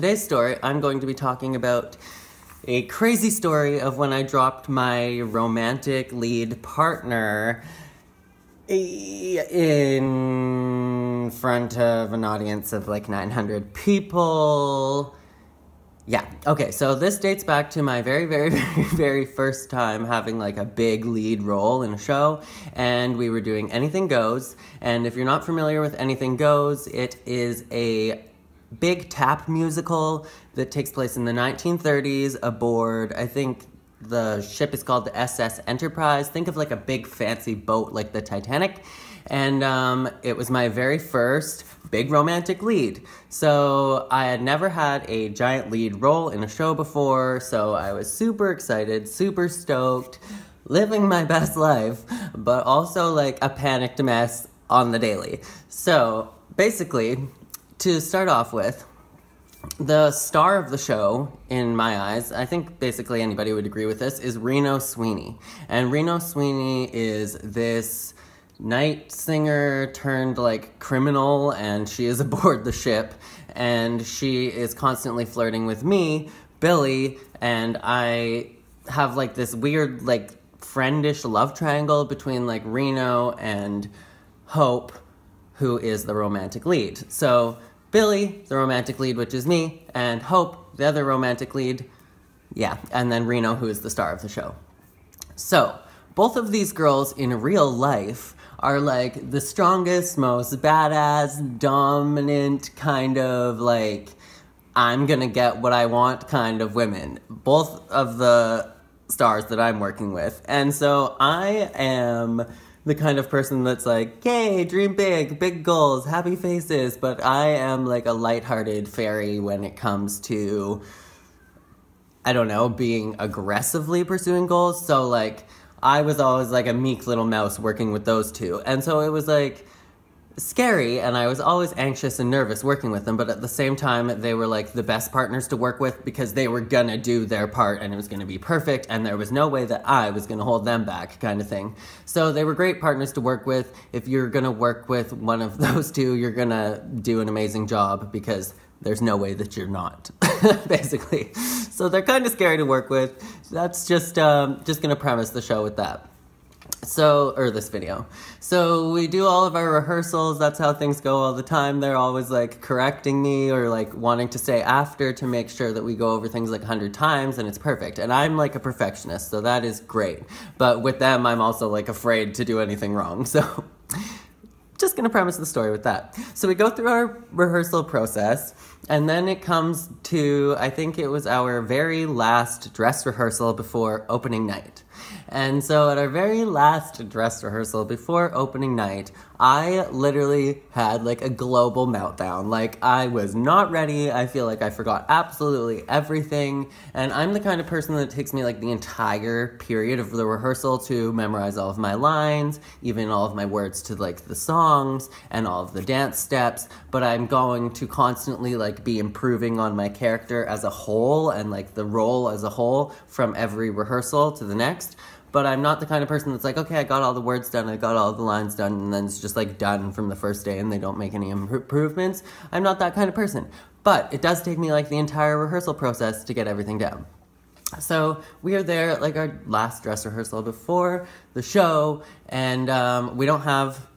today's story, I'm going to be talking about a crazy story of when I dropped my romantic lead partner in front of an audience of like 900 people. Yeah, okay, so this dates back to my very first time having like a big lead role in a show, and we were doing Anything Goes. And if you're not familiar with Anything Goes, it is a big tap musical that takes place in the 1930s aboard, I think the ship is called the SS Enterprise. Think of like a big fancy boat like the Titanic. And it was my very first big romantic lead. So I had never had a giant lead role in a show before, so I was super excited, super stoked, living my best life, but also like a panicked mess on the daily. So basically, to start off with, the star of the show, in my eyes, I think basically anybody would agree with this, is Reno Sweeney. And Reno Sweeney is this night singer turned like criminal, and she is aboard the ship, and she is constantly flirting with me, Billy, and I have like this weird like friendish love triangle between like Reno and Hope, who is the romantic lead. So Billy, the romantic lead, which is me, and Hope, the other romantic lead, yeah, and then Reno, who is the star of the show. So, both of these girls in real life are like the strongest, most badass, dominant kind of like, I'm gonna get what I want kind of women. Both of the stars that I'm working with. And so I am the kind of person that's like, yay, dream big, big goals, happy faces, but I am like a lighthearted fairy when it comes to, I don't know, being aggressively pursuing goals. So like, I was always like a meek little mouse working with those two. And so it was like scary, and I was always anxious and nervous working with them, but at the same time, they were like the best partners to work with because they were gonna do their part and it was gonna be perfect, and there was no way that I was gonna hold them back, kind of thing. So they were great partners to work with. If you're gonna work with one of those two, you're gonna do an amazing job because there's no way that you're not, basically. So they're kind of scary to work with. That's just gonna premise the show with that. So, or this video. So we do all of our rehearsals. That's how things go all the time. They're always like correcting me or like wanting to stay after to make sure that we go over things like 100 times and it's perfect. And I'm like a perfectionist, so that is great. But with them, I'm also like afraid to do anything wrong. So just gonna premise the story with that. So we go through our rehearsal process, and then it comes to, I think it was our very last dress rehearsal before opening night. And so at our very last dress rehearsal before opening night, I literally had like a global meltdown. Like, I was not ready. I feel like I forgot absolutely everything. And I'm the kind of person that takes me like the entire period of the rehearsal to memorize all of my lines, even all of my words to like the songs and all of the dance steps. But I'm going to constantly like be improving on my character as a whole and like the role as a whole from every rehearsal to the next. But I'm not the kind of person that's like, okay, I got all the words done, I got all the lines done, and then it's just like done from the first day and they don't make any improvements. I'm not that kind of person. But it does take me like the entire rehearsal process to get everything down. So we are there at like our last dress rehearsal before the show, and we don't have,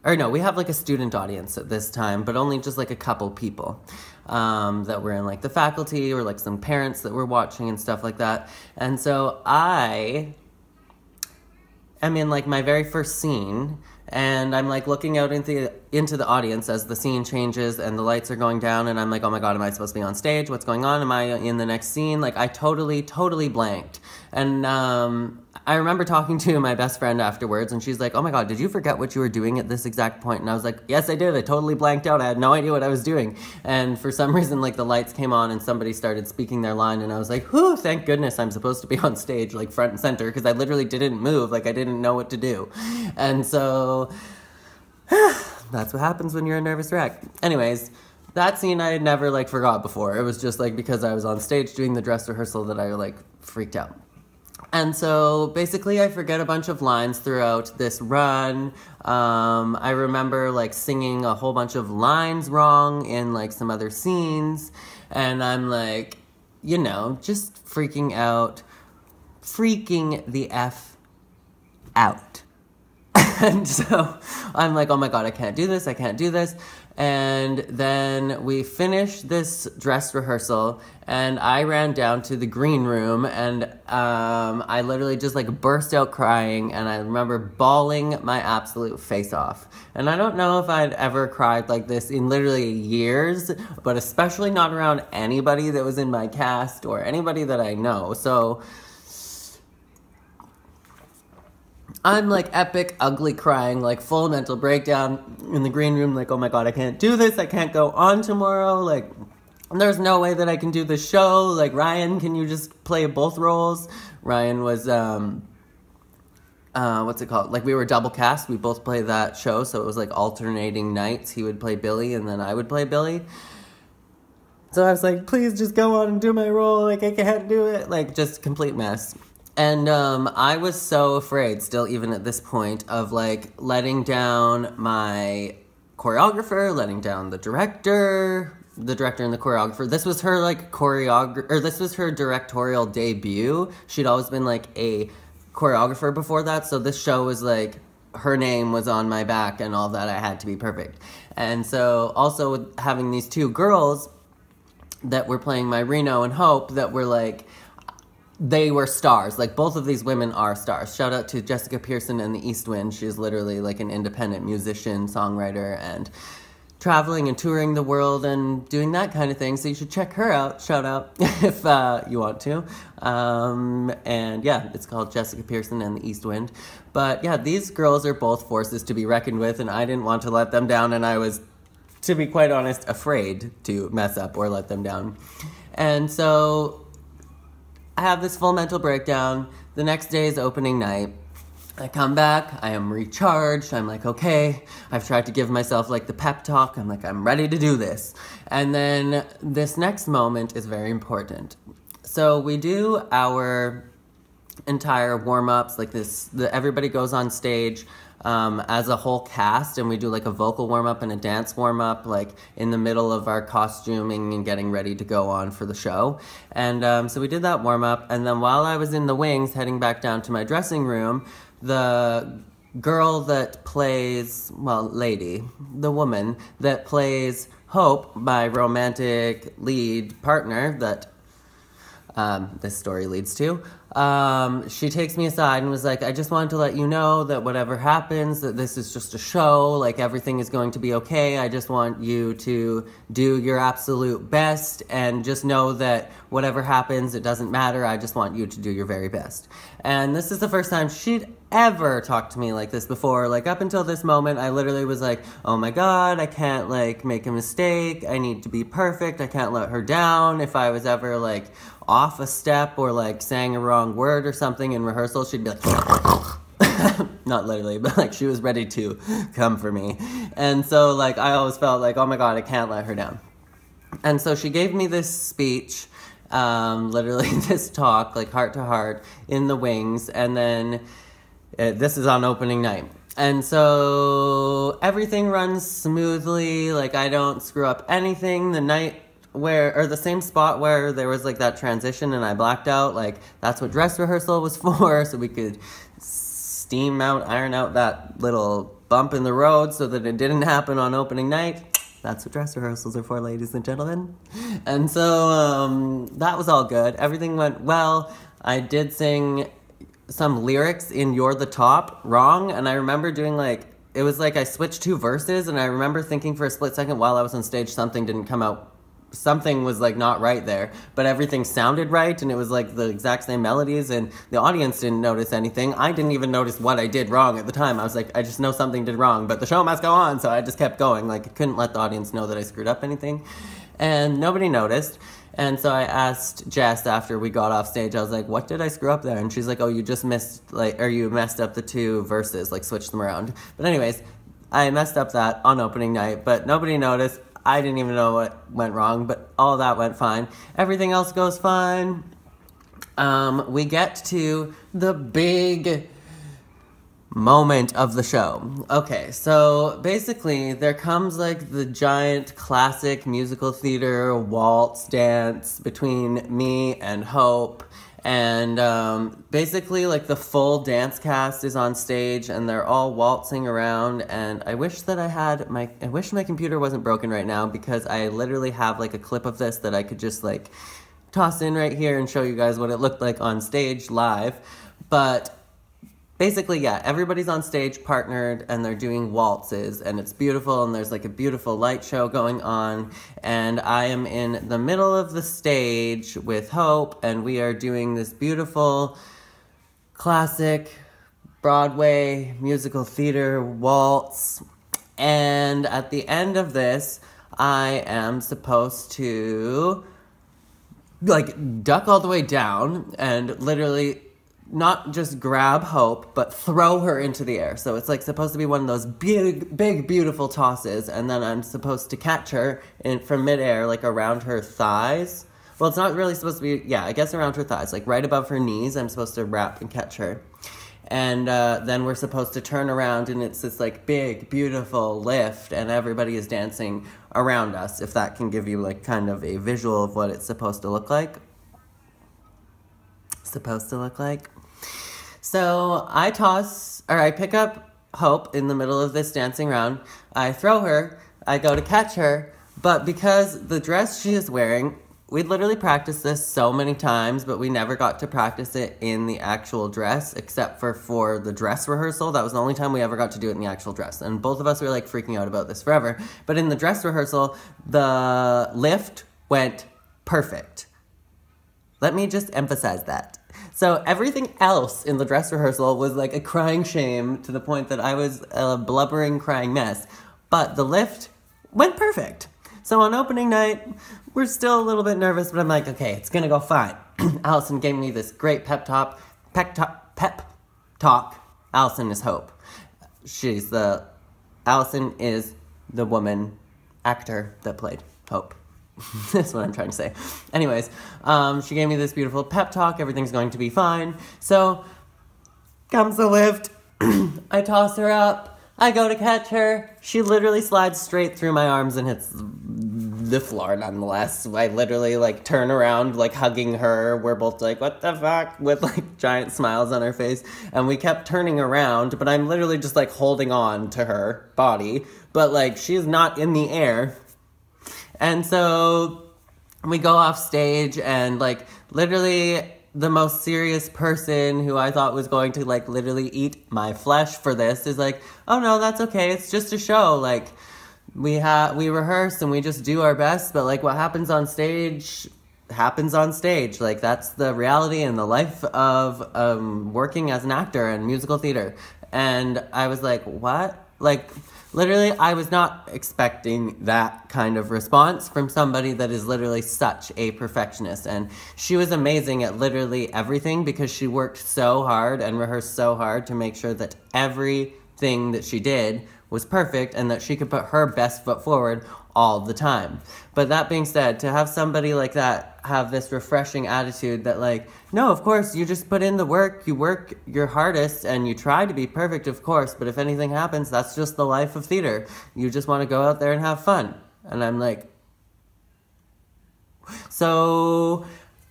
or no, we have like a student audience at this time, but only just like a couple people that were in like the faculty or like some parents that were watching and stuff like that. And so I'm in like my very first scene, and I'm like looking out into the audience as the scene changes and the lights are going down, and I'm like, oh my god, am I supposed to be on stage? What's going on? Am I in the next scene? Like, I totally blanked. And I remember talking to my best friend afterwards, and she's like, oh my god, did you forget what you were doing at this exact point? And I was like, yes, I did. I totally blanked out. I had no idea what I was doing. And for some reason, like, the lights came on and somebody started speaking their line, and I was like, whew, thank goodness I'm supposed to be on stage, like, front and center, because I literally didn't move. Like, I didn't know what to do. And so that's what happens when you're a nervous wreck. Anyways, that scene I had never, like, forgot before. It was just, like, because I was on stage doing the dress rehearsal that I, like, freaked out. And so basically I forget a bunch of lines throughout this run. I remember like singing a whole bunch of lines wrong in like some other scenes. And I'm like, you know, just freaking the F out. And so I'm like, oh my God, I can't do this. And then we finished this dress rehearsal, and I ran down to the green room, and I literally just like burst out crying, and I remember bawling my absolute face off. And I don't know if I'd ever cried like this in literally years, but especially not around anybody that was in my cast or anybody that I know. So I'm like epic, ugly crying, like full mental breakdown in the green room, like, oh my God, I can't do this. I can't go on tomorrow. Like, there's no way that I can do the show. Like, Ryan, can you just play both roles? Ryan was, what's it called? Like, we were double cast. We both played that show. So it was like alternating nights. He would play Billy and then I would play Billy. So I was like, please just go on and do my role. Like, I can't do it. Like, just complete mess. And I was so afraid, still even at this point, of like letting down my choreographer, letting down the director and the choreographer. This was her like this was her directorial debut. She'd always been like a choreographer before that, so this show was like, her name was on my back and all that. I had to be perfect. And so also with having these two girls that were playing my Reno and Hope that were like, they were stars. Like, both of these women are stars. Shout out to Jessica Pearson and the East Wind. She's literally like an independent musician, songwriter, and traveling and touring the world and doing that kind of thing. So you should check her out. Shout out if you want to. And yeah, it's called Jessica Pearson and the East Wind. But yeah, these girls are both forces to be reckoned with, and I didn't want to let them down, and I was, to be quite honest, afraid to mess up or let them down. And so I have this full mental breakdown. The next day is opening night. I come back, I am recharged, I'm like, okay, I've tried to give myself like the pep talk, I'm like, I'm ready to do this. And then this next moment is very important. So we do our entire warm-ups, like this, everybody goes on stage as a whole cast, and we do like a vocal warm-up and a dance warm-up, like in the middle of our costuming and getting ready to go on for the show. And so we did that warm-up, and then while I was in the wings heading back down to my dressing room, the girl that plays, the woman that plays Hope, my romantic lead partner that this story leads to, she takes me aside and was like, I just wanted to let you know that whatever happens, that this is just a show, like everything is going to be okay. I just want you to do your absolute best and just know that whatever happens, it doesn't matter. I just want you to do your very best. And this is the first time she'd ever talked to me like this before. Like, up until this moment, I literally was like, oh my God, I can't like make a mistake. I need to be perfect. I can't let her down. If I was ever like off a step or like sang a wrong word or something in rehearsal, she'd be like, not literally, but like she was ready to come for me. And so like I always felt like, oh my God, I can't let her down. And so she gave me this speech, literally this talk, like heart to heart in the wings, and then this is on opening night. And so everything runs smoothly, like I don't screw up anything. The night the same spot where there was like that transition and I blacked out, like that's what dress rehearsal was for, so we could iron out that little bump in the road so that it didn't happen on opening night. That's what dress rehearsals are for, ladies and gentlemen. And so that was all good. Everything went well. I did sing some lyrics in You're the Top wrong, and I remember doing like, it was like I switched two verses, and I remember thinking for a split second while I was on stage something didn't come out. Something was like not right there, but everything sounded right, and it was like the exact same melodies, and the audience didn't notice anything. I didn't even notice what I did wrong at the time. I was like, I just know something did wrong, but the show must go on, so I just kept going. Like, I couldn't let the audience know that I screwed up anything, and nobody noticed. And so I asked Jess after we got off stage, I was like, what did I screw up there? And she's like, oh, you just missed, like, or you messed up the two verses, like switched them around. But anyways, I messed up that on opening night, but nobody noticed. I didn't even know what went wrong, but all that went fine. Everything else goes fine. We get to the big moment of the show. Okay, so basically there comes like the giant classic musical theater waltz dance between me and Hope. And basically, like, the full dance cast is on stage, and they're all waltzing around, and I wish that I wish my computer wasn't broken right now, because I literally have, like, a clip of this that I could just, like, toss in right here and show you guys what it looked like on stage live. But basically, yeah, everybody's on stage partnered, and they're doing waltzes, and it's beautiful, and there's, like, a beautiful light show going on, and I am in the middle of the stage with Hope, and we are doing this beautiful, classic Broadway musical theater waltz, and at the end of this, I am supposed to, like, duck all the way down, and literally not just grab Hope, but throw her into the air. So it's like supposed to be one of those big, beautiful tosses, and then I'm supposed to catch her from midair, like around her thighs. Well, it's not really supposed to be, yeah, I guess around her thighs, like right above her knees. I'm supposed to wrap and catch her. And then we're supposed to turn around, and it's this like big, beautiful lift, and everybody is dancing around us, if that can give you like kind of a visual of what it's supposed to look like. So I pick up Hope in the middle of this dancing round. I throw her, I go to catch her, but because the dress she is wearing, we literally practiced this so many times, but we never got to practice it in the actual dress, except for the dress rehearsal. That was the only time we ever got to do it in the actual dress. And both of us were like freaking out about this forever. But in the dress rehearsal, the lift went perfect. Let me just emphasize that. So everything else in the dress rehearsal was like a crying shame to the point that I was a blubbering, crying mess. But the lift went perfect. So on opening night, we're still a little bit nervous, but I'm like, okay, it's gonna go fine. Allison gave me this great pep talk. Allison is Hope. Allison is the woman actor that played Hope. That's what I'm trying to say. Anyways, she gave me this beautiful pep talk. Everything's going to be fine. So, comes the lift. I toss her up. I go to catch her. She literally slides straight through my arms and hits the floor nonetheless. I literally, like, turn around, like, hugging her. We're both like, what the fuck? With, like, giant smiles on our face. And we kept turning around, but I'm literally just, like, holding on to her body. But, like, she's not in the air. And so we go off stage, and like literally the most serious person who I thought was going to like literally eat my flesh for this is like, oh no, that's okay. It's just a show. Like we rehearse and we just do our best, but like what happens on stage happens on stage. Like that's the reality and the life of working as an actor in musical theater. And I was like, what? Like literally, I was not expecting that kind of response from somebody that is literally such a perfectionist. And she was amazing at literally everything because she worked so hard and rehearsed so hard to make sure that everything that she did was perfect and that she could put her best foot forward all the time. But that being said, to have somebody like that have this refreshing attitude that like, no, of course, you just put in the work, you work your hardest, and you try to be perfect, of course, but if anything happens, that's just the life of theater. You just want to go out there and have fun. And I'm like, so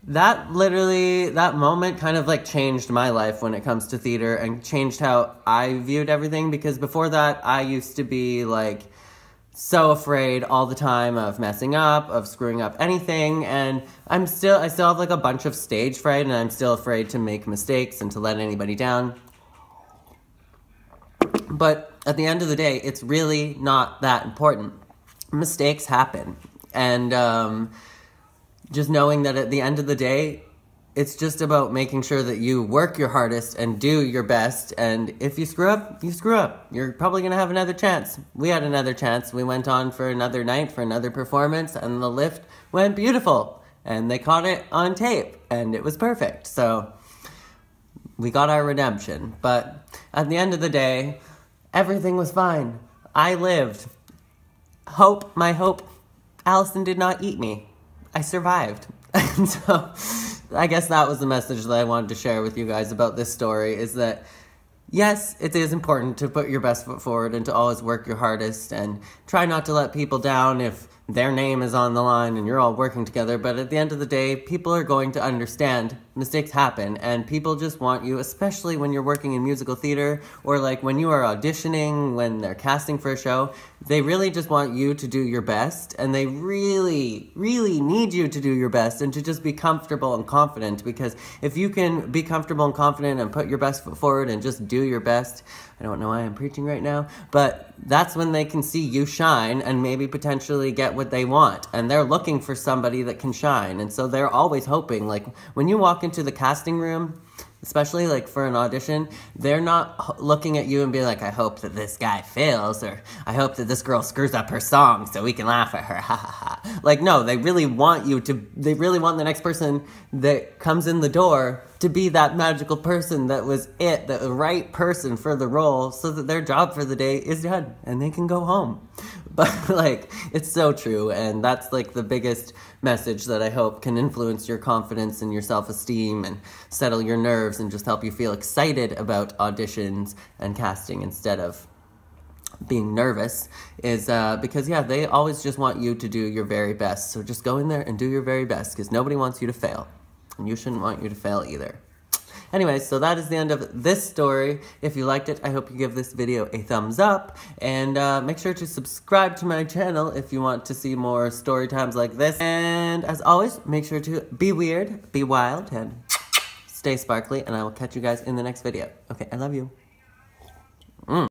that moment kind of like changed my life when it comes to theater and changed how I viewed everything, because before that, I used to be like, so afraid all the time of messing up, of screwing up anything, and I still have like a bunch of stage fright, and I'm still afraid to make mistakes and to let anybody down. But at the end of the day, it's really not that important. Mistakes happen, and just knowing that at the end of the day, it's just about making sure that you work your hardest and do your best, and if you screw up, you screw up. You're probably going to have another chance. We had another chance. We went on for another night, for another performance, and the lift went beautiful, and they caught it on tape, and it was perfect. So we got our redemption, but at the end of the day, everything was fine. I lived. My hope, Allison did not eat me. I survived. And so I guess that was the message that I wanted to share with you guys about this story, is that Yes, it is important to put your best foot forward and to always work your hardest and try not to let people down if their name is on the line and you're all working together. But at the end of the day, people are going to understand mistakes happen, and people just want you, especially when you're working in musical theater or like when you are auditioning, when they're casting for a show, they really just want you to do your best, and they really, really need you to do your best and to just be comfortable and confident, because if you can be comfortable and confident and put your best foot forward and just do your best, I don't know why I'm preaching right now, but that's when they can see you shine and maybe potentially get what they want. And they're looking for somebody that can shine. And so they're always hoping, like when you walk into the casting room, especially like for an audition, they're not looking at you and being like, I hope that this guy fails, or I hope that this girl screws up her song so we can laugh at her, ha ha ha. Like, no, they really want the next person that comes in the door to be that magical person that was the right person for the role, so that their job for the day is done and they can go home. But like, it's so true, and that's like the biggest message that I hope can influence your confidence and your self-esteem and settle your nerves and just help you feel excited about auditions and casting instead of being nervous, is because yeah, they always just want you to do your very best. So just go in there and do your very best, because nobody wants you to fail, and you shouldn't want you to fail either. Anyways, so that is the end of this story. If you liked it, I hope you give this video a thumbs up, and make sure to subscribe to my channel if you want to see more story times like this. And as always, make sure to be weird, be wild, and stay sparkly, and I will catch you guys in the next video. Okay, I love you.